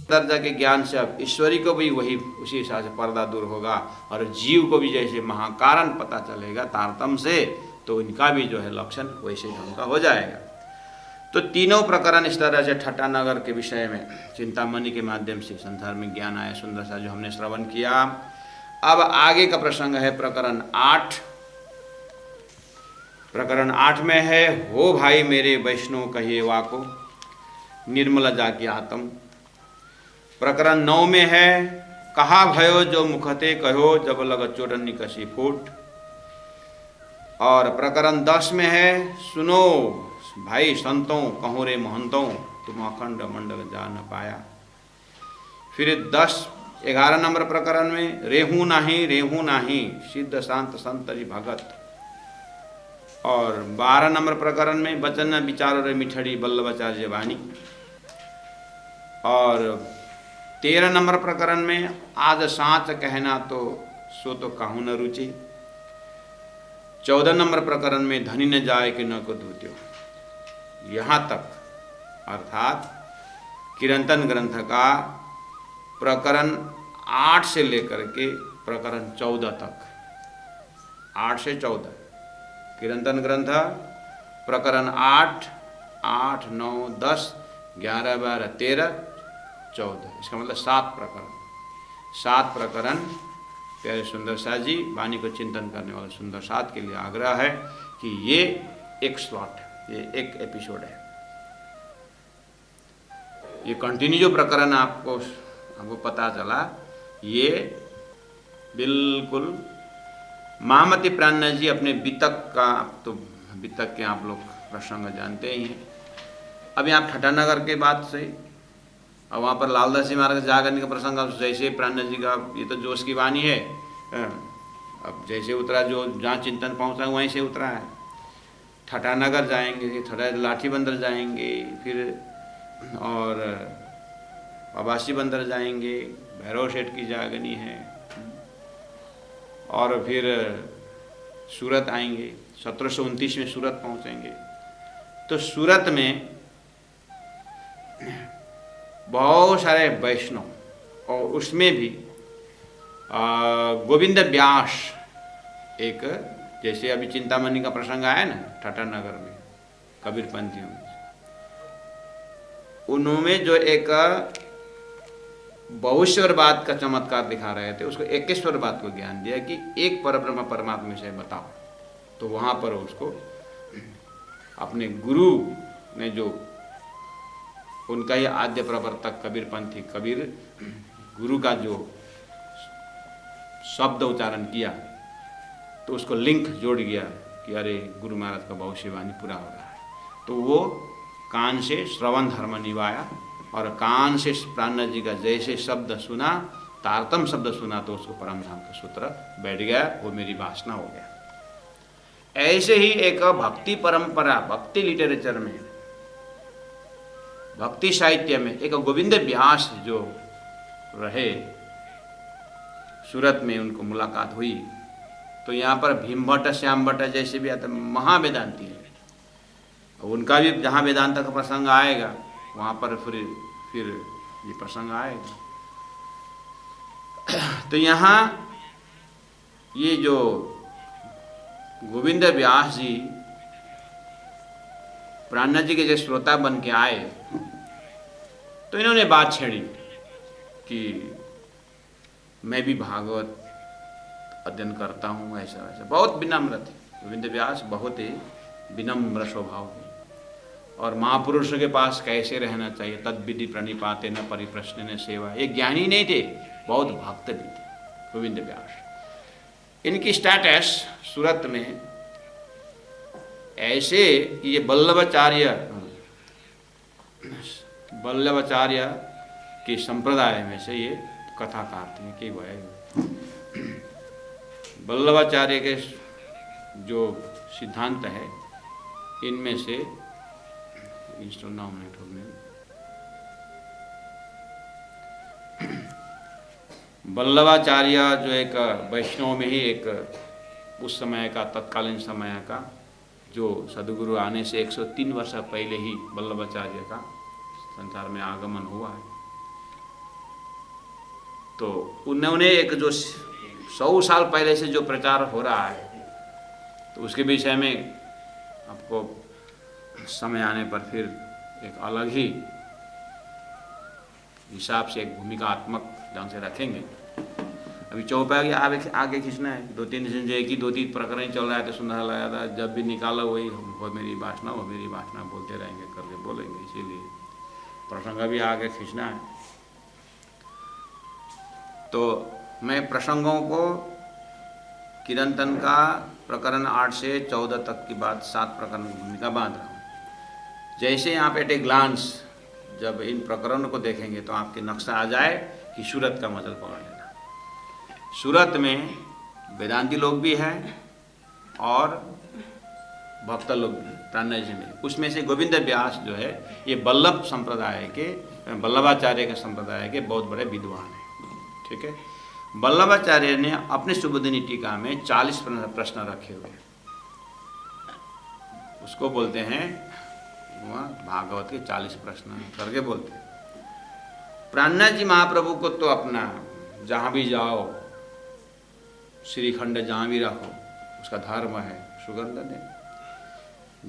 दर्जा के ज्ञान से अब ईश्वरी को भी वही उसी हिसाब से पर्दा दूर होगा और जीव को भी जैसे महाकारण पता चलेगा तारतम्य से, तो इनका भी जो है लक्षण वैसे ढंग का हो जाएगा। तो तीनों प्रकरण इस तरह से ठट्टानगर के विषय में चिंतामणि के माध्यम से संसार में ज्ञान आया सुंदर सा, जो हमने श्रवण किया। अब आगे का प्रसंग है प्रकरण 8। प्रकरण 8 में है, हो भाई मेरे वैष्णव कहिए वाको निर्मल जाकी आत्म। प्रकरण 9 में है, कहा भयो जो मुखते कहो जब लग चोरनी कसी फूट। और प्रकरण 10 में है, सुनो भाई संतों कहो रे महंतों तुम अखंड मंडल जा न पाया। फिर 11 नंबर प्रकरण में, रेहू नाही सिद्ध शांत संतरी भगत। और 12 नंबर प्रकरण में, वचन न विचारो रे मिठड़ी बल्लभाचार्य वाणी। और 13 नंबर प्रकरण में, आज साँच कहना तो सो तो कहूँ न रुचि। 14 नंबर प्रकरण में, धनी न जाए कि न को दूत्यो। यहाँ तक अर्थात किरंतन ग्रंथ का प्रकरण 8 से लेकर के प्रकरण 14 तक, 8 से 14 किरंतन ग्रंथ प्रकरण 8, 8, 9, 10, 11, 12, 13, 14, इसका मतलब 7 प्रकरण। 7 प्रकरण प्यारे सुंदर साथ जी वाणी को चिंतन करने वाले सुंदर साथ के लिए आग्रह है कि ये एक स्लॉट, ये एक एपिसोड है। ये कंटिन्यू जो प्रकरण हमको पता चला, ये बिल्कुल महामती प्राणनाथ जी अपने वितक का, तो वितक के आप लोग प्रसंग जानते ही हैं। अब यहाँ ठट्टानगर के बाद से, और वहाँ पर लालदास जी महाराज जागरण का प्रसंग, अब जैसे प्राणनाथ जी का ये तो जोश की वाणी है, अब जैसे उतरा जो जहाँ चिंतन पहुँचा वहीं से उतरा है। ठट्टानगर जाएंगे, थोड़ा लाठी बंदर जाएंगे, फिर और अबासी बंदर जाएंगे, भैरव सेठ की जागनी है, और फिर सूरत आएंगे, 1729 में सूरत पहुंचेंगे। तो सूरत में बहुत सारे वैष्णव, और उसमें भी गोविंद व्यास, एक जैसे अभी चिंतामणि का प्रसंग आया ना ठट्टानगर में कबीर पंथियों में, उन्होंने जो एक बहुश्वरवाद का चमत्कार दिखा रहे थे, उसको एकेश्वरवाद को ज्ञान दिया कि एक परब्रह्म परमात्मा से बताओ। तो वहाँ पर उसको अपने गुरु ने, जो उनका ही आद्य प्रवर्तक कबीर पंथी, कबीर गुरु का जो शब्द उच्चारण किया, तो उसको लिंक जोड़ गया कि अरे गुरु महाराज का भविष्यवाणी पूरा हो रहा है। तो वो कान से श्रवण धर्म निभाया, और कान से प्राणनाथ जी का जैसे शब्द सुना, तारतम शब्द सुना, तो उसको परम धाम का सूत्र बैठ गया, वो मेरी वासना हो गया। ऐसे ही एक भक्ति परंपरा, भक्ति लिटरेचर में, भक्ति साहित्य में एक गोविंद व्यास जो रहे, सूरत में उनको मुलाकात हुई। तो यहाँ पर भीम भट्ट, श्याम भट्ट जैसे भी आते महावेदांती है, उनका भी जहाँ वेदांत का प्रसंग आएगा वहाँ पर फिर ये प्रसंग आएगा। तो यहाँ ये जो गोविंद व्यास जी प्राणनाथ जी के जो श्रोता बन के आए, तो इन्होंने बात छेड़ी कि मैं भी भागवत अध्ययन करता हूँ, ऐसा वैसा। बहुत विनम्र थे गोविंद व्यास, बहुत ही विनम्र स्वभाव के, और महापुरुषों के पास कैसे रहना चाहिए, तद विधि प्रणिपाते न परिप्रश्न न सेवा। ये ज्ञानी नहीं थे, बहुत भक्त भी थे गोविंद व्यास। इनकी स्टेटस सूरत में ऐसे कि ये वल्लभाचार्य के संप्रदाय में से ये कथाकार थे कि वल्लभाचार्य के जो सिद्धांत है, इनमें से वल्लभाचार्य जो एक वैष्णव में ही एक उस समय का, तत्कालीन समय का, जो सदगुरु आने से 103 वर्ष पहले ही वल्लभाचार्य का संसार में आगमन हुआ है। तो उन्होंने एक जो 100 साल पहले से जो प्रचार हो रहा है, तो उसके विषय में आपको समय आने पर फिर एक अलग ही हिसाब से एक भूमिकात्मक ढंग से रखेंगे। अभी चौपाई आगे खींचना है। 2-3 दिन जो एक ही 2-3 प्रकरण चल रहा है तो सुंदर लगा था, जब भी निकाला वही वो मेरी वासना बोलते रहेंगे करके बोलेंगे, इसीलिए प्रसंग भी आगे खींचना है। तो मैं प्रसंगों को किरंतन का प्रकरण 8 से 14 तक की बात 7 प्रकरण की भूमिका बांध रहा हूँ। जैसे आप एट ए ग्लांस जब इन प्रकरणों को देखेंगे तो आपके नक्शा आ जाए कि सूरत का मजल पकड़ लेना। सूरत में वेदांती लोग भी हैं और भक्त लोग भी, प्राणजी में। उसमें से गोविंद व्यास जो है ये वल्लभ संप्रदाय के, वल्लभाचार्य के संप्रदाय के बहुत बड़े विद्वान हैं। ठीक है, वल्लभाचार्य ने अपने सुबोधिनी टीका में 40 प्रश्न रखे हुए, उसको बोलते हैं भागवत के 40 प्रश्न करके बोलते हैं। प्राणनाथ जी महाप्रभु को तो अपना जहाँ भी जाओ श्रीखंड जहाँ भी रखो उसका धर्म है सुगंध देना,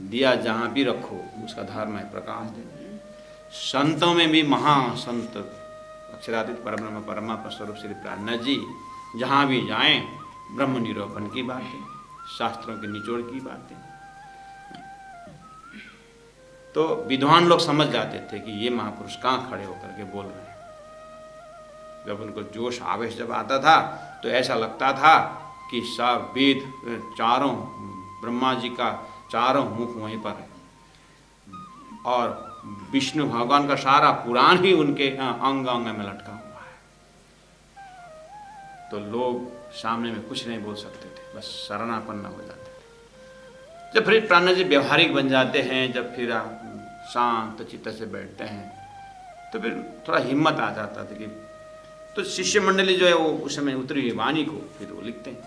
दिया जहाँ भी रखो उसका धर्म है प्रकाश देना। संतों में भी महासंत अक्षरातीत परब्रह्म परमात्मा स्वरूप श्री प्राणनाथ जी जहाँ भी जाएं ब्रह्म निरूपण की बातें, शास्त्रों के निचोड़ की बातें। तो विद्वान लोग समझ जाते थे कि ये महापुरुष कहाँ खड़े होकर के बोल रहे हैं। जब उनको जोश आवेश जब आता था तो ऐसा लगता था कि सब वेद चारों ब्रह्मा जी का चारों मुख वहीं पर है और विष्णु भगवान का सारा पुराण ही उनके अंग अंग में लटका हुआ है। तो लोग सामने में कुछ नहीं बोल सकते थे, बस शरणापन्न हो जाते थे। जब फिर प्राणनाथ जी व्यवहारिक बन जाते हैं, जब फिर शांत चित्त से बैठते हैं तो फिर थोड़ा हिम्मत आ जाता था कि तो शिष्य मंडली जो है वो उस समय उतरी हुई वाणी को फिर वो लिखते हैं।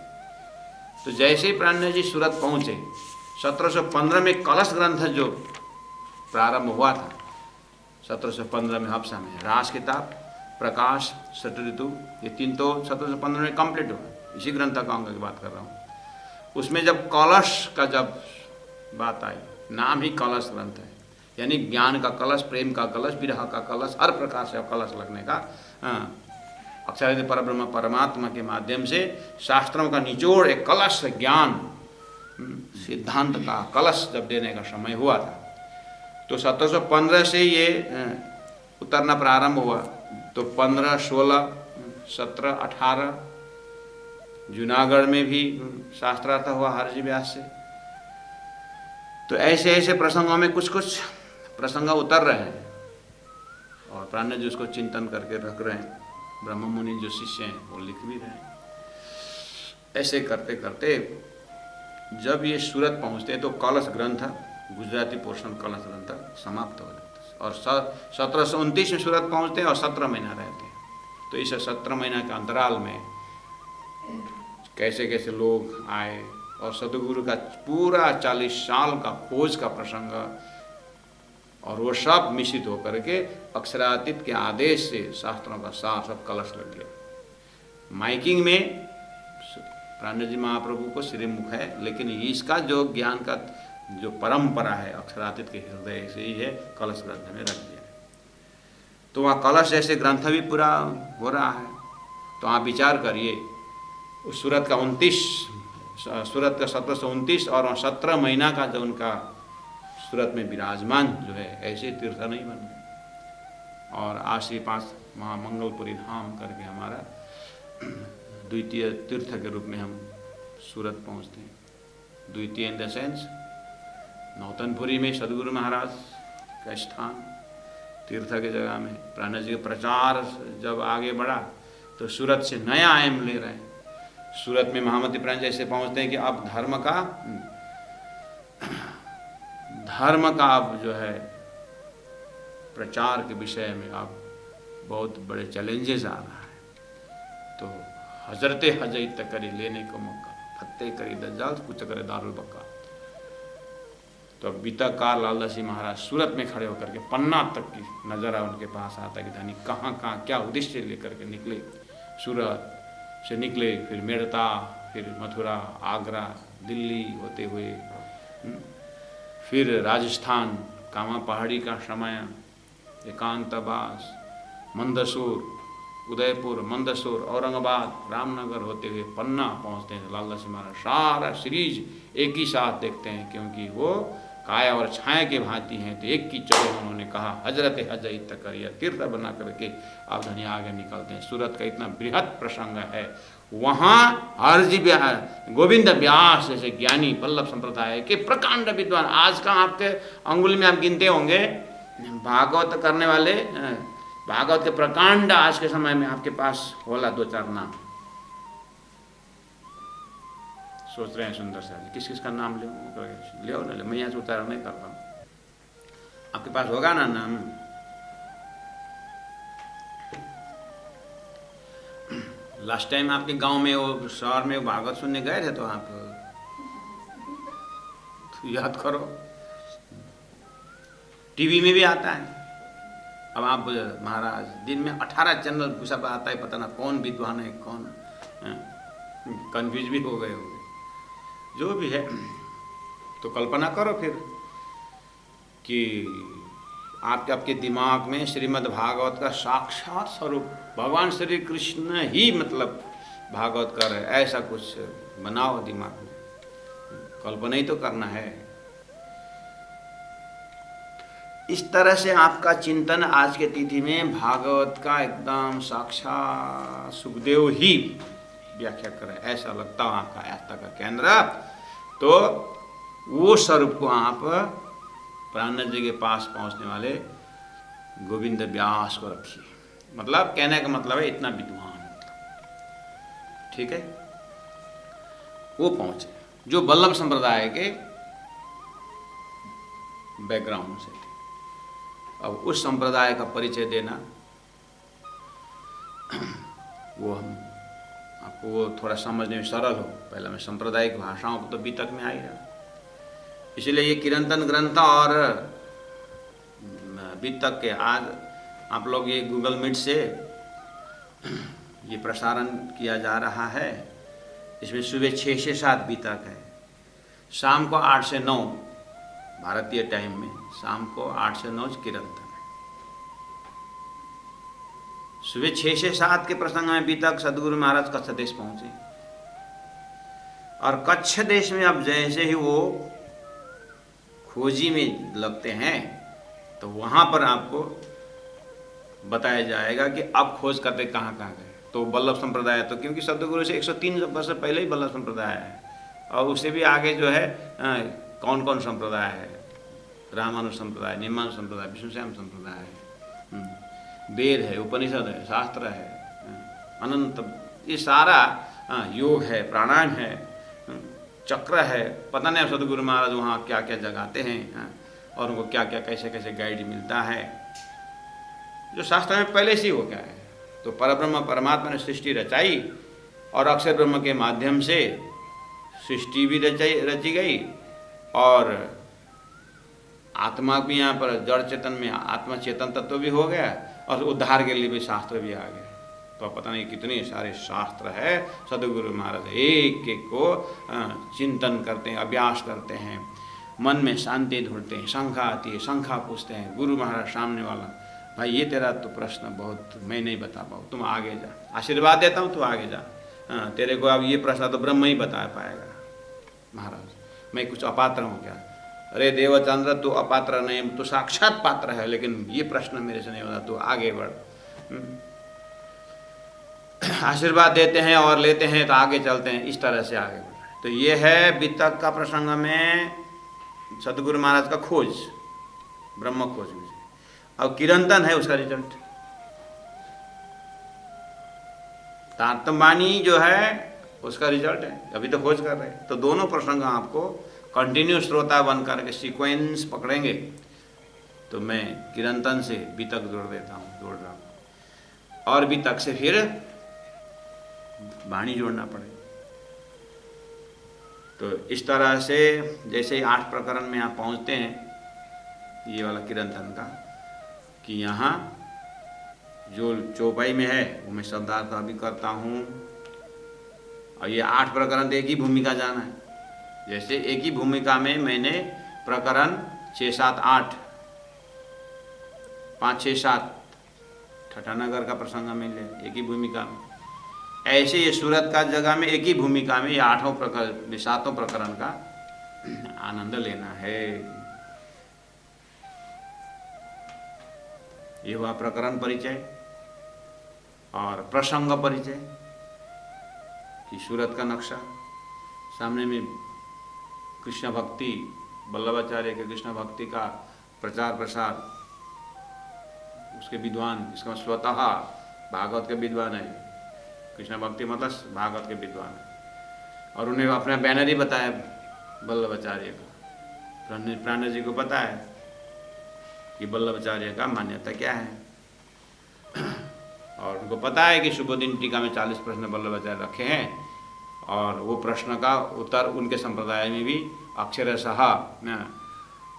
तो जैसे ही प्राणनाथ जी सूरत पहुंचे 1715 में कलश ग्रंथ जो प्रारंभ हुआ था, 1715 में हफ्सा में रास किताब, प्रकाश, षटऋतु, ये 3 तो 1715 में कंप्लीट हुआ। इसी ग्रंथ का अंग की बात कर रहा हूँ। उसमें जब कलश का जब बात आई, नाम ही कलश ग्रंथ है, यानी ज्ञान का कलश, प्रेम का कलश, विरह का कलश, हर प्रकार से कलश लगने का अक्षरातीत परब्रह्म परमात्मा के माध्यम से शास्त्रों का निचोड़ एक कलश ज्ञान सिद्धांत का कलश जब देने का समय हुआ था तो 1715 से ये उतरना प्रारंभ हुआ। तो 15, 16, 17, 18 जूनागढ़ में भी शास्त्रार्थ हुआ हरजी व्यास से। तो ऐसे ऐसे प्रसंगों में कुछ कुछ प्रसंग उतर रहे हैं और प्राणनाथ जी उसको चिंतन करके रख रहे हैं। ब्रह्म मुनि जो शिष्य हैं वो लिख भी रहे हैं। ऐसे करते करते जब ये सूरत पहुंचते हैं तो कलश ग्रंथ, गुजराती पोर्शन कलश ग्रंथ समाप्त हो जाता है और 1729 में सूरत पहुंचते हैं और 17 महीना रहते हैं। तो इस 17 महीना के अंतराल में कैसे कैसे लोग आए और सदगुरु का पूरा 40 साल का खोज का प्रसंग और वो सब मिश्रित होकर के अक्षरातीत के आदेश से शास्त्रों का सार सब कलश लग गया। माइकिंग में प्राणनाथ जी महाप्रभु को श्रीमुख है, लेकिन इसका जो ज्ञान का जो परंपरा है अक्षरातीत के हृदय से ही है, कलश ग्रंथ में रख दिया। तो वहाँ कलश जैसे ग्रंथ भी पूरा हो रहा है। तो आप विचार करिए उस सूरत का 1729 और 17 महीना का जो उनका सूरत में विराजमान जो है, ऐसे तीर्थ नहीं बन गए। और आज श्री 5 महामंगलपुरी धाम करके हमारा द्वितीय तीर्थ के रूप में हम सूरत पहुंचते हैं। द्वितीय इन द सेंस नौतनपुरी में सदगुरु महाराज का स्थान तीर्थ की जगह में प्राणनाथ जी का प्रचार जब आगे बढ़ा तो सूरत से नया आयाम ले रहे हैं। सूरत में महामती प्राण जैसे पहुंचते हैं कि अब धर्म का अब जो है प्रचार के विषय में अब बहुत बड़े चैलेंजेस आ रहा है। तो हजरते हजरत करी लेने को मौका, फत्ते करी दज्जाल, कुछ करे दारुल बक्का। तो बीता काल लालदासी महाराज सूरत में खड़े होकर के पन्ना तक की नजरा उनके पास आता कि धनी कहाँ कहाँ क्या उद्देश्य लेकर के निकले सूरत से निकले, फिर मेड़ता, फिर मथुरा, आगरा, दिल्ली होते हुए फिर राजस्थान, कामा पहाड़ी का समय, एकांतवास, मंदसौर, उदयपुर, मंदसौर, औरंगाबाद, रामनगर होते हुए पन्ना पहुंचते हैं। लाला लाजपत महाराज सारा सीरीज एक ही साथ देखते हैं, क्योंकि वो काया और छाया के भांति हैं। तो एक की जगह उन्होंने कहा हजरत हजरत तक करिए, तीर्थ बना करके आप धनी आगे निकलते हैं। सूरत का इतना बृहद प्रसंग है, वहाँ हरजी गोविंद व्यास जैसे ज्ञानी वल्लभ संप्रदाय के प्रकांड विद्वान, आज का आपके अंगुल में आप गिनते होंगे भागवत करने वाले, भागवत के प्रकांड आज के समय में आपके पास होला 2-4 नाम। सोच रहे हैं सुंदर सा किस किस का नाम ले ना ले, मैं यहाँ से उच्चारण नहीं कर पाऊँ, आपके पास होगा ना नाम। लास्ट टाइम आपके गांव में वो शहर में भागवत सुनने गए थे तो आप तो याद करो, टीवी में भी आता है। अब आप महाराज दिन में 18 चैनल सब आता है, पता ना कौन विद्वान है कौन, कंफ्यूज भी हो गए होंगे, जो भी है। तो कल्पना करो फिर कि आपके दिमाग में श्रीमद् भागवत का साक्षात स्वरूप भगवान श्री कृष्ण ही मतलब भागवत कर है, ऐसा कुछ बनाओ दिमाग में, कल्पना ही तो करना है। इस तरह से आपका चिंतन आज के तिथि में भागवत का एकदम साक्षात सुखदेव ही व्याख्या करे, ऐसा लगता है आपका आस्था का केंद्र। तो वो स्वरूप को आप प्राणनाथ जी के पास पहुंचने वाले गोविंद व्यास को रखिए। मतलब कहने का मतलब है इतना विद्वान, ठीक है, वो पहुंचे जो वल्लभ संप्रदाय के बैकग्राउंड से थे। अब उस संप्रदाय का परिचय देना वो हम आपको वो थोड़ा समझने में सरल हो, पहले मैं सांप्रदायिक भाषाओं को तो बीतक में आ ही रहा, इसलिए ये किरंतन ग्रंथ और बीतक के आज आप लोग ये गूगल मीट से ये प्रसारण किया जा रहा है। इसमें सुबह 6 से 7 बीतक है, शाम को 8 से 9 भारतीय टाइम में, शाम को 8 से 9 किरंतन है। सुबह 6 से 7 के प्रसंग में बीतक सदगुरु महाराज कच्छ देश पहुंचे, और कच्छ देश में अब जैसे ही वो खोजी में लगते हैं तो वहां पर आपको बताया जाएगा कि अब खोज करते कहाँ कहाँ गए। तो वल्लभ संप्रदाय तो क्योंकि सदगुरु से 103 वर्ष पहले ही वल्लभ संप्रदाय है, और उससे भी आगे जो है कौन कौन संप्रदाय है, रामानुज संप्रदाय, निम्नानुज संप्रदाय, विष्णुश्याम संप्रदाय है, वेद है, उपनिषद है, शास्त्र है, अनंत, ये सारा योग है, प्राणायाम है, चक्र है, पता नहीं सदगुरु महाराज वहाँ क्या क्या जगाते हैं और उनको क्या क्या कैसे कैसे गाइड मिलता है, जो शास्त्र में पहले से ही हो गया है। तो परब्रह्म परमात्मा ने सृष्टि रचाई और अक्षर ब्रह्म के माध्यम से सृष्टि भी रची गई, और आत्मा भी यहाँ पर जड़ चेतन में आत्मा चेतन तत्व भी हो गया, और उद्धार के लिए भी शास्त्र भी आ गए। तो पता नहीं कितने सारे शास्त्र है, सदगुरु महाराज एक एक को चिंतन करते हैं, अभ्यास करते हैं, मन में शांति ढूंढते हैं, शंका आती है, शंका पूछते हैं। गुरु महाराज सामने वाला, भाई ये तेरा तो प्रश्न बहुत मैं नहीं बता पाऊँ, तुम आगे जा, आशीर्वाद देता हूँ, तू आगे जा, तेरे को अब ये प्रश्न तो ब्रह्म ही बता पाएगा। महाराज मैं कुछ अपात्र हूँ क्या? अरे देवचंद्र तू अपात्र नहीं, तू साक्षात पात्र है, लेकिन ये प्रश्न मेरे से नहीं होता, तू आगे बढ़। आशीर्वाद देते हैं और लेते हैं तो आगे चलते हैं, इस तरह से आगे बढ़ रहे। तो ये है बीतक का प्रसंग में सदगुरु महाराज का खोज, ब्रह्म खोज। अब किरंतन है उसका रिजल्ट, तारतम्बानी जो है उसका रिजल्ट है, अभी तो खोज कर रहे हैं। तो दोनों प्रसंग आपको कंटिन्यू श्रोता बन करके सीक्वेंस पकड़ेंगे। तो मैं किरंतन से बीतक जोड़ देता हूँ, जोड़ रहा हूँ, और बीतक से फिर वाणी जोड़ना पड़ेगा। तो इस तरह से जैसे ही 8 प्रकरण में आप पहुँचते हैं, ये वाला किरंतन का, कि यहाँ जो चौपाई में है वो मैं शब्दार्थ अभी करता हूँ। और ये 8 प्रकरण तो एक ही भूमिका जाना है। जैसे एक ही भूमिका में मैंने प्रकरण 6, 7, 8, 5, 6, 7 ठठानगर का प्रसंग में ले एक ही भूमिका में, ऐसे ये सूरत का जगह में एक ही भूमिका में ये 8 प्रकरण 7 प्रकरण का आनंद लेना है। ये हुआ प्रकरण परिचय और प्रसंग परिचय कि सूरत का नक्शा सामने में कृष्ण भक्ति, वल्लभाचार्य के कृष्ण भक्ति का प्रचार प्रसार, उसके विद्वान, इसका स्वतः भागवत के विद्वान है, कृष्ण भक्ति मतलब भागवत के विद्वान है। और उन्हें अपना बैनर ही बताया वल्लभाचार्य का, प्राण जी को पता है कि वल्लभाचार्य का मान्यता क्या है, और उनको पता है कि शुभोदिन टीका में 40 प्रश्न वल्लभाचार्य रखे हैं, और वो प्रश्न का उत्तर उनके संप्रदाय में भी अक्षरशः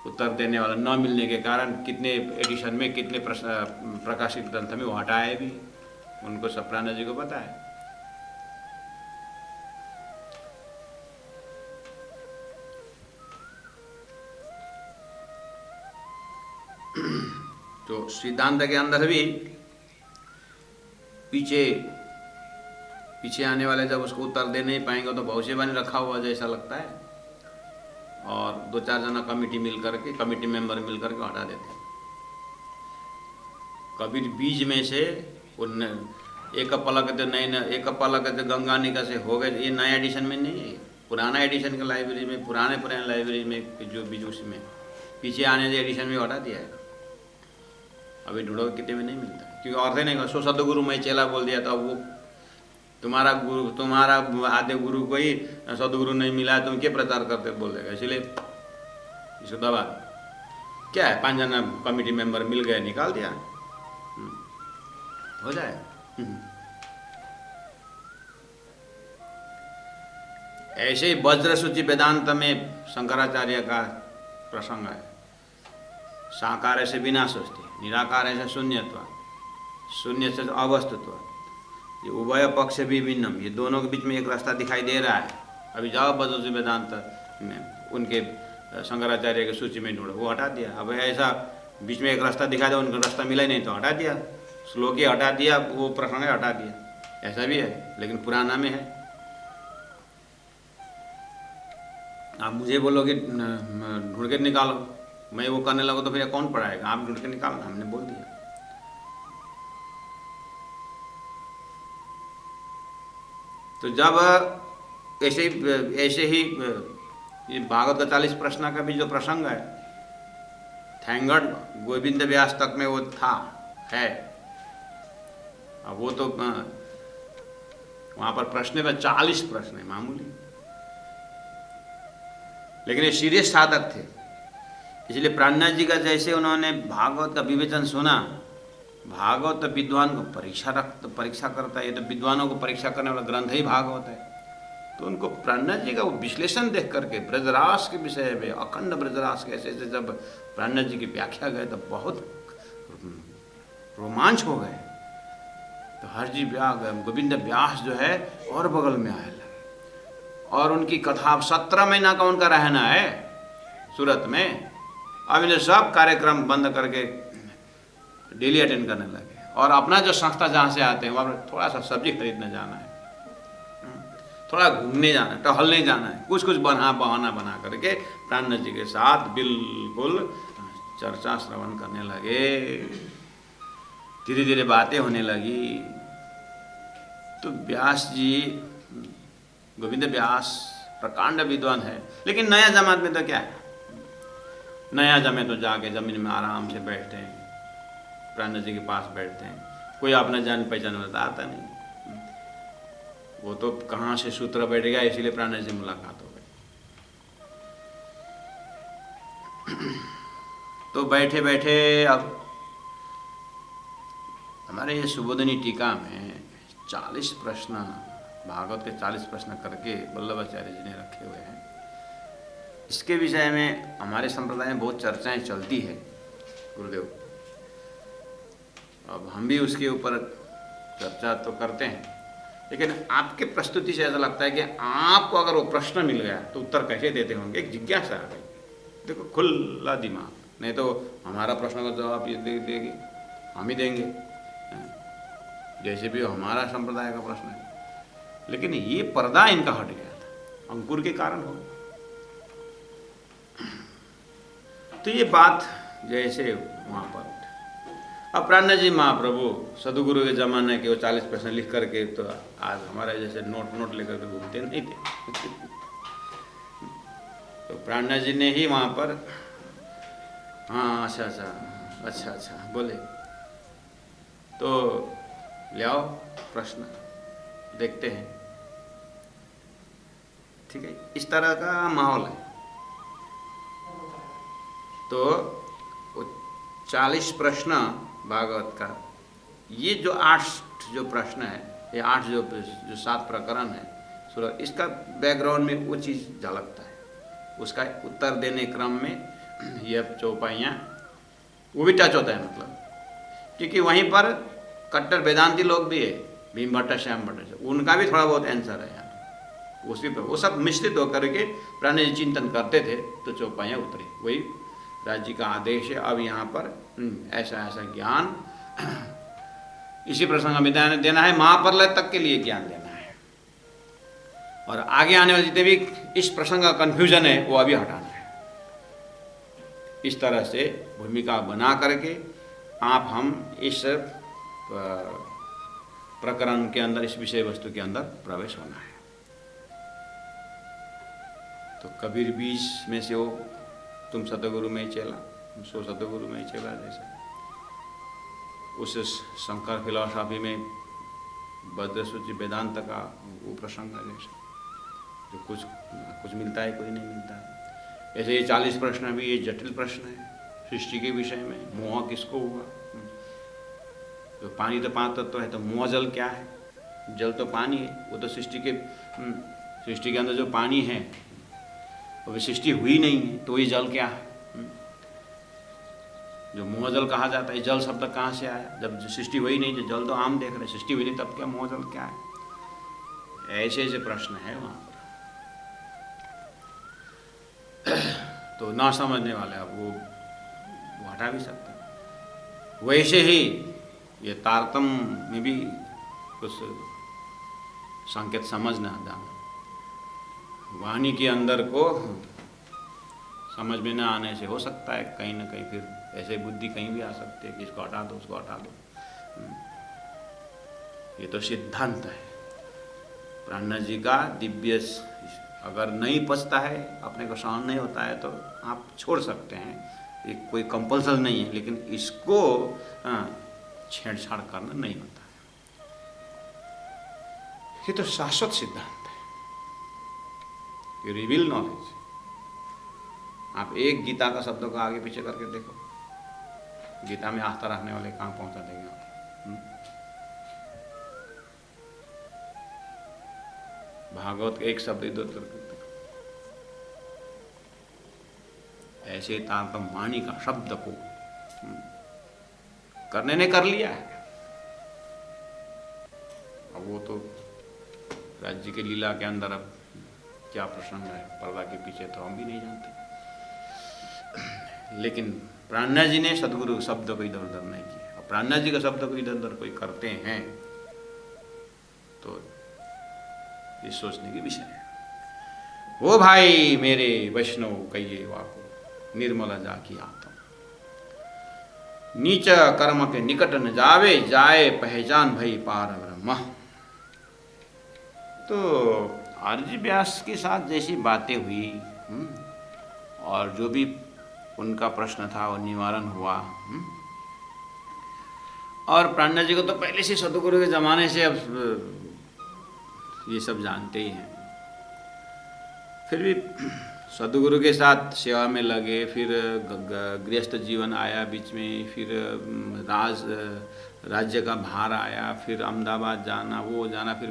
उत्तर देने वाला न मिलने के कारण कितने एडिशन में कितने प्रकाशित ग्रंथ में वो हटाए भी, उनको सब प्राण जी को पता है। तो सिद्धांत के अंदर भी पीछे आने वाले जब उसको उत्तर दे नहीं पाएंगे तो भविष्यवाणी रखा हुआ जैसा लगता है, और 2-4 जना कमेटी मेंबर मिल करके हटा देते हैं। कबीर बीज में से एक पलक तो गंगा निका से हो गए, ये नया एडिशन में नहीं है, पुराना एडिशन के लाइब्रेरी में, पुराने लाइब्रेरी में जो बीज उसमें पीछे आने से एडिशन में हटा दिया है। अभी ढूंढो कितने में नहीं मिलता है, क्योंकि और नहीं सो सदगुरु मैं चेला बोल दिया था, वो तुम्हारा आद्य गुरु को ही सदगुरु नहीं मिला है, तुम क्या प्रचार करते बोल देगा। इसलिए इसको दबा क्या है, 5 जना कमेटी मेंबर मिल गए, निकाल दिया, हो जाए। ऐसे ही वज्रसूचि वेदांत में शंकराचार्य का प्रसंग है, साकार से विनाशोस्ति, निराकार से शून्यत्व, शून्य से अवस्थत्व, ये उभय पक्ष भी भिन्नम, ये दोनों के बीच में एक रास्ता दिखाई दे रहा है। अभी जाओ वज्रसूचि वेदांत में उनके शंकराचार्य की सूची में ढूंढो, वो हटा दिया। अब ऐसा बीच में एक रास्ता दिखा दिया, उनको रास्ता मिला ही नहीं तो हटा दिया, श्लोक ही हटा दिया, वो प्रसंग हटा दिया, ऐसा भी है। लेकिन पुराना में है, आप मुझे बोलोगे ढूंढ के निकालो, मैं वो करने लगो तो फिर कौन पढ़ाएगा, आप ढूंढ के निकालो, हमने बोल दिया। तो जब ऐसे ही ये भागवत का 40 प्रश्न का भी जो प्रसंग है, थैंक गॉड गोविंद व्यास तक में वो है। अब वो तो वहाँ पर प्रश्न में 40 प्रश्न है मामूली, लेकिन ये सीरियस साधक थे। इसलिए प्राणनाथ जी का जैसे उन्होंने भागवत का विवेचन सुना, भागवत विद्वान को परीक्षा करता है, ये तो विद्वानों को परीक्षा करने वाला ग्रंथ ही भागवत है। तो उनको प्राणनाथ जी का वो विश्लेषण देख करके ब्रजरास के विषय में, अखंड ब्रजरास के ऐसे जब प्राणनाथ जी की व्याख्या गए तो बहुत रोमांच हो गए। तो हरजी गोविंद व्यास जो है और बगल में आए लगे, और उनकी कथा 17 महीना का उनका रहना है सूरत में। अब इन्हें सब कार्यक्रम बंद करके डेली अटेंड करने लगे, और अपना जो संस्था जहाँ से आते हैं वहाँ पर थोड़ा सा सब्जी खरीदने जाना है, थोड़ा घूमने जाना है, टहलने जाना है, कुछ बहाना बना करके प्राणनाथ जी के साथ बिल्कुल चर्चा श्रवण करने लगे। धीरे धीरे बातें होने लगी। तो व्यास जी, गोविंद व्यास प्रकांड विद्वान है, लेकिन नया जमात में तो क्या है, नया जमे तो जाके जमीन में आराम से बैठते हैं, प्राणनाथ जी के पास बैठते हैं, कोई अपना जान पहचान वाला आता नहीं, वो तो कहाँ से सूत्र बैठ गया, इसीलिए प्राणनाथ जी मुलाकात हो गई। तो बैठे बैठे अब हमारे ये सुबोधनी टीका में 40 प्रश्न, भागवत के 40 प्रश्न करके वल्लभाचार्य जी ने रखे हुए हैं। इसके विषय में हमारे संप्रदाय में बहुत चर्चाएं चलती है गुरुदेव। अब हम भी उसके ऊपर चर्चा तो करते हैं, लेकिन आपके प्रस्तुति से ऐसा लगता है कि आपको अगर वो प्रश्न मिल गया तो उत्तर कैसे देते होंगे, एक जिज्ञासा आ गई। देखो खुला दिमाग, नहीं तो हमारा प्रश्न का जवाब ये देगी, हम ही देंगे, जैसे भी हमारा संप्रदाय का प्रश्न है। लेकिन ये पर्दा इनका हट गया था, अंकुर के कारण हो। तो ये बात जैसे वहाँ पर अब प्राणनाथ जी महाप्रभु सदगुरु के ज़माने के वो 40 प्रश्न लिख करके तो आज हमारे जैसे नोट लेकर के घूमते नहीं थे। तो प्राणनाथ जी ने ही वहाँ पर, हाँ अच्छा बोले, तो ले आओ प्रश्न देखते हैं। ठीक है, इस तरह का माहौल है। तो 40 प्रश्न भागवत का, ये जो 8 जो प्रश्न है, ये 8 जो 7 प्रकरण है, इसका बैकग्राउंड में वो चीज़ झलकता है। उसका उत्तर देने क्रम में ये चौपाइयाँ वो भी टच होता है, मतलब क्योंकि वहीं पर कट्टर वेदांती लोग भी है, भीम भट्ट, श्याम भट्ट, उनका भी थोड़ा बहुत आंसर है यहाँ उसी पर। वो सब मिश्रित होकर के प्राणनाथ जी चिंतन करते थे, तो चौपाइयाँ उतरी। वही राज्य का आदेश है। अब यहाँ पर ऐसा ज्ञान इसी प्रसंग में देना है, महाप्रलय तक के लिए ज्ञान देना है, और आगे आने वाले जितने भी इस प्रसंग का कन्फ्यूजन है वो अभी हटाना है। इस तरह से भूमिका बना करके हम इस प्रकरण के अंदर, इस विषय वस्तु के अंदर प्रवेश होना है। तो कबीर बीच में से वो तुम सतगुरु में चला, सो सतगुरु में चला, जैसा उस शंकर फिलॉसफी में भद्रसूची वेदांत का वो प्रसंग है, जैसा जो कुछ मिलता है, कोई नहीं मिलता है। ऐसे ये 40 प्रश्न भी ये जटिल प्रश्न है सृष्टि के विषय में। मोह किसको हुआ? तो पानी तो 5 तत्व है, तो मोह जल क्या है? जल तो पानी है, वो तो सृष्टि के अंदर जो पानी है वो सृष्टि हुई नहीं है, तो ये जल क्या है? जो मोह जल कहा जाता है, जल शब्द कहाँ से आया? जब सृष्टि हुई नहीं, जो जल तो आम देख रहे, सृष्टि हुई नहीं, तब क्या मोह जल क्या है? ऐसे प्रश्न है वहाँ पर। तो ना समझने वाले आप वो हटा भी सकते हैं। वैसे ही ये तारतम्य में भी कुछ संकेत समझना जाना, वाणी के अंदर को समझ में न आने से हो सकता है कहीं ना कहीं फिर ऐसे बुद्धि कहीं भी आ सकती है कि इसको हटा दो, उसको हटा दो। ये तो सिद्धांत है प्राणनाथ जी का दिव्य। अगर नहीं पचता है, अपने को सहन नहीं होता है, तो आप छोड़ सकते हैं, ये कोई कंपल्सन नहीं है, लेकिन इसको छेड़छाड़ करना नहीं होता है। ये तो शाश्वत सिद्धांत है, ये रिवील नॉलेज। आप एक गीता का शब्दों को आगे पीछे करके देखो, गीता में आस्था रखने वाले कहाँ पहुंचा देंगे आप? भागवत के एक शब्द इधर उधर ऐसे तारतम वाणी का शब्द को करने ने कर लिया है। अब वो तो राज्य के लीला के अंदर अब क्या प्रसंग है, पर्दा के पीछे तो हम भी नहीं जानते। लेकिन प्राणनाथ जी ने सदगुरु शब्द को इधर उधर नहीं किया, और प्राणनाथ जी का शब्द को इधर उधर कोई करते हैं तो ये सोचने की विषय है। हो भाई मेरे वैष्णव कहिए वाको, निर्मला जाकी आत्म, नीच कर्म के निकट न जावे, जाए पहचान भई पार ब्रह्म। तो आर्य व्यास के साथ जैसी बातें हुई और जो भी उनका प्रश्न था वो निवारण हुआ। और प्राणनाथ जी को तो पहले से सतगुरु के ज़माने से अब ये सब जानते ही हैं। फिर भी सदगुरु के साथ सेवा में लगे, फिर गृहस्थ जीवन आया बीच में, फिर राज्य का भार आया, फिर अहमदाबाद जाना, वो जाना, फिर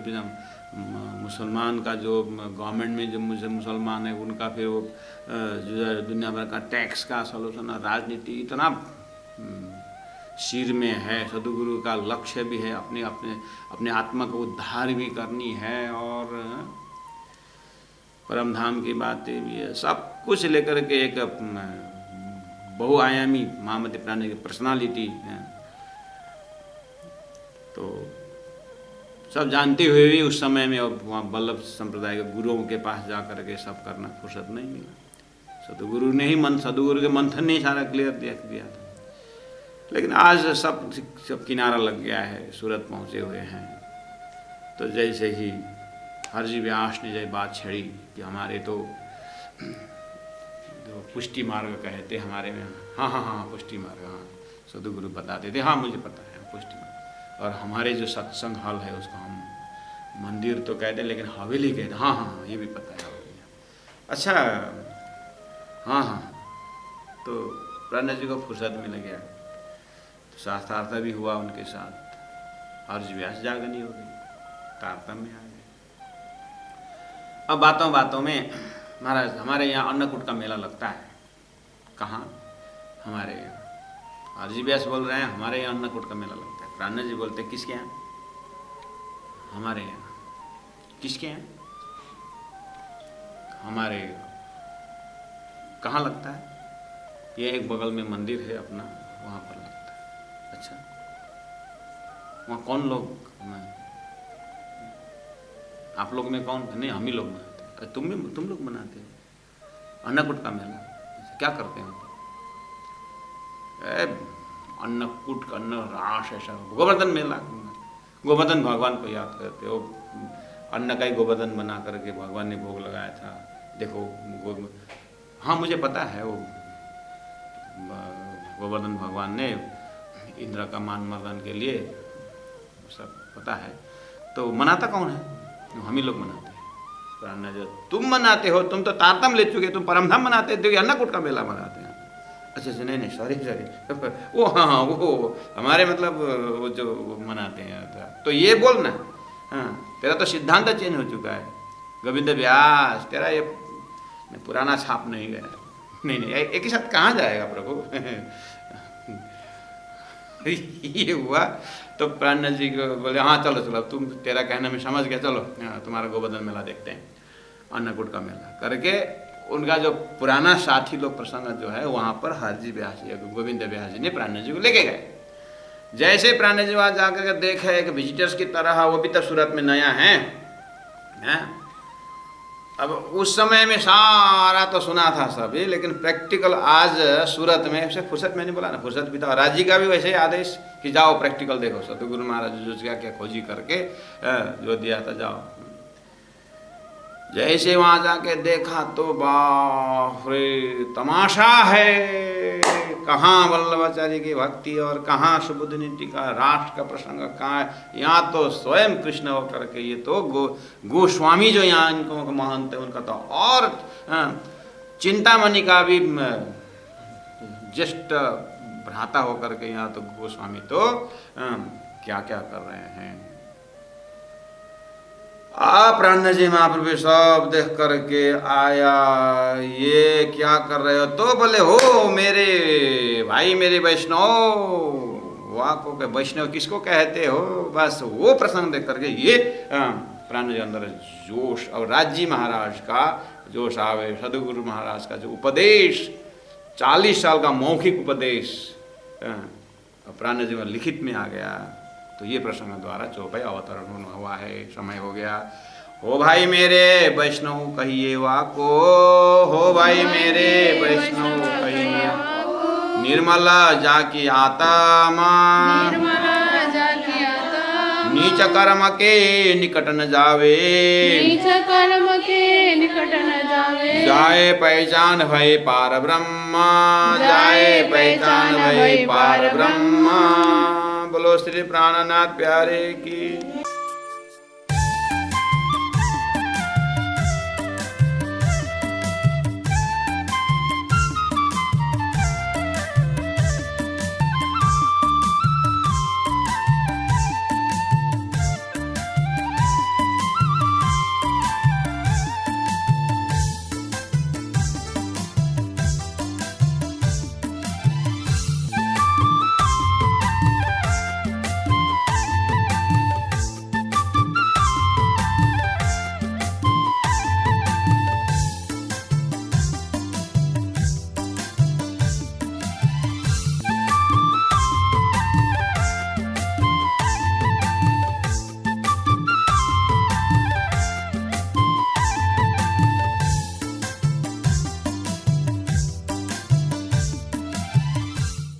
मुसलमान का जो गवर्नमेंट में जो मुसलमान है उनका फिर वो दुनिया भर का टैक्स का सॉल्यूशन, राजनीति, इतना सिर में है। सदगुरु का लक्ष्य भी है, अपने अपने अपने आत्मा को उद्धार भी करनी है और परम धाम की बातें भी है। सब कुछ लेकर के एक बहुआयामी महामती प्राण की पर्सनालिटी है। तो सब जानते हुए भी उस समय में वहाँ वल्लभ संप्रदाय के गुरुओं के पास जा कर के सब करना फुर्सत नहीं मिला। सदगुरु ने ही सदगुरु के मंथन ने ही सारा क्लियर देख दिया था। लेकिन आज सब किनारा लग गया है, सूरत पहुँचे हुए हैं। तो जैसे ही हरजी व्यास ने जब बात छेड़ी कि हमारे तो पुष्टि मार्ग कहते हमारे में, हाँ हाँ हाँ पुष्टि मार्ग, हाँ सदगुरु बताते थे, हाँ मुझे पता है पुष्टि मार्ग। और हमारे जो सत्संग हल है उसको हम मंदिर तो कहते लेकिन हवेली कहते, हाँ हाँ ये भी पता है हवेली। अच्छा हाँ हाँ। तो प्राण जी को फुर्सत मिल गया, तो शास्त्रार्थ भी हुआ उनके साथ। हर्ष व्यास जागनी हो गई, तारतम्य आ गए। अब बातों बातों में महाराज हमारे यहाँ अन्नकूट का मेला लगता है। कहाँ? हमारे यहाँ। हरजी व्यास बोल रहे हैं हमारे यहाँ अन्नकूट का मेला लगता है। प्राण जी बोलते किसके यहाँ? हमारे यहाँ। किसके यहाँ? हमारे यहाँ। कहाँ लगता है? ये एक बगल में मंदिर है अपना, वहाँ पर लगता है। अच्छा, वहाँ कौन लोग? आप लोग में कौन? नहीं हम ही लोग मनाते हैं। तुम लोग मनाते हो अन्नकूट का मेला? क्या करते हैं? अन्नकूट का अन्न राश ऐसा गोवर्धन मेला, गोवर्धन भगवान को याद करते हो। अन्न का ही गोवर्धन बना करके भगवान ने भोग लगाया था। देखो हाँ मुझे पता है, वो गोवर्धन भगवान ने इंद्र का मान मर्दन के लिए सब पता है। तो मनाता कौन है? हम ही लोग मनाते हैं। जो तुम मनाते हो, तुम तो तारतम ले चुके, तुम परमधाम मनाते हो, अन्नकूट का मेला मनाते हैं। अच्छा अच्छा, नहीं सॉरी वो हाँ वो हमारे मतलब वो जो मनाते हैं। तो ये बोलना, हाँ तेरा तो सिद्धांत चेंज हो चुका है गोविंद व्यास, तेरा ये पुराना छाप नहीं गया। नहीं एक ही साथ कहाँ जाएगा प्रभु। ये हुआ तो प्राण जी को बोले हाँ चलो चलो, तुम तेरा कहना मैं समझ गया, चलो तुम्हारा गोवर्धन मेला देखते हैं। अन्नकूट का मेला करके उनका जो पुराना साथी लोग प्रसंग जो है वहाँ पर हरजी व्यास जी गोविंद व्यास जी ने प्राण जी को लेके गए। जैसे प्राण जी वहाँ जाकर के देखे एक विजिटर्स की तरह, वो भी तो सूरत में नया है। अब उस समय में सारा तो सुना था सभी, लेकिन प्रैक्टिकल आज सूरत में से फुर्सत, मैंने बोला ना फुर्सत भी था। राज्य का भी वैसे ही आदेश कि जाओ प्रैक्टिकल देखो, सतगुरु महाराज जो क्या खोजी करके जो दिया था जाओ। जैसे वहाँ जाके देखा तो बाप रे तमाशा है, कहाँ वल्लभाचार्य की भक्ति और कहाँ सुबुद्धि का राष्ट्र का प्रसंग कहाँ। यहाँ तो स्वयं कृष्ण होकर के, ये तो गोस्वामी जो यहाँ इनको महंत है उनका तो और चिंतामणि का भी ज्येष्ठ भ्राता होकर के यहाँ तो गोस्वामी तो क्या क्या कर रहे हैं। प्राण जी महाप्रभु सब देख करके आया, ये क्या कर रहे हो? तो बोले हो मेरे भाई, मेरे वैष्णव। वाह को वैष्णव किसको कहते हो? बस वो प्रसंग देख करके ये प्राण जी अंदर जोश, और राज्य महाराज का जोश आवे, सदगुरु महाराज का जो उपदेश 40 साल का मौखिक उपदेश प्राण जी में लिखित में आ गया। तो ये प्रसंग द्वारा चौपाई अवतरण हुआ है, समय हो गया। हो भाई मेरे वैष्णव कहिए वाको, हो भाई मेरे वैष्णव कहिए, निर्मला जाकी आता मां, नीच कर्म के निकट न जावे, नीच कर्म के निकट न जावे, जाए पहचान भय पार ब्रह्मा, जाए पहचान भय पार ब्रह्मा। बोलो श्री प्राणनाथ प्यारे की।